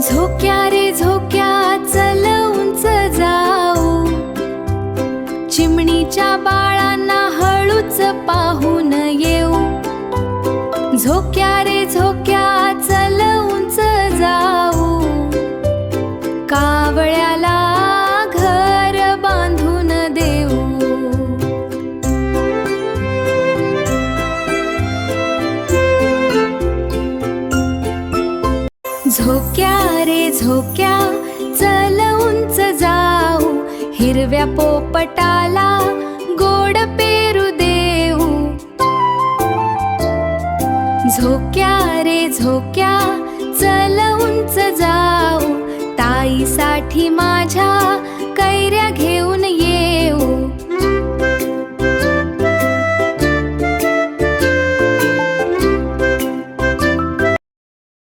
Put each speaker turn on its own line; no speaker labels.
झोक्या रे झोक्या चल उंच जाऊ, चिमणीच्या बाळांना हळूच पाहून येऊ. झोक्या रे झोक्या चल उंच जाऊ, कावळ्याला घर बांधून देऊ. झोक्या रे झोक्या चल उंच जाऊ, हिरव्या पोपटाला गोड पेरू देऊ. झोक्या रे झोक्या चल उंच जाऊ, ताईसाठी माझ्या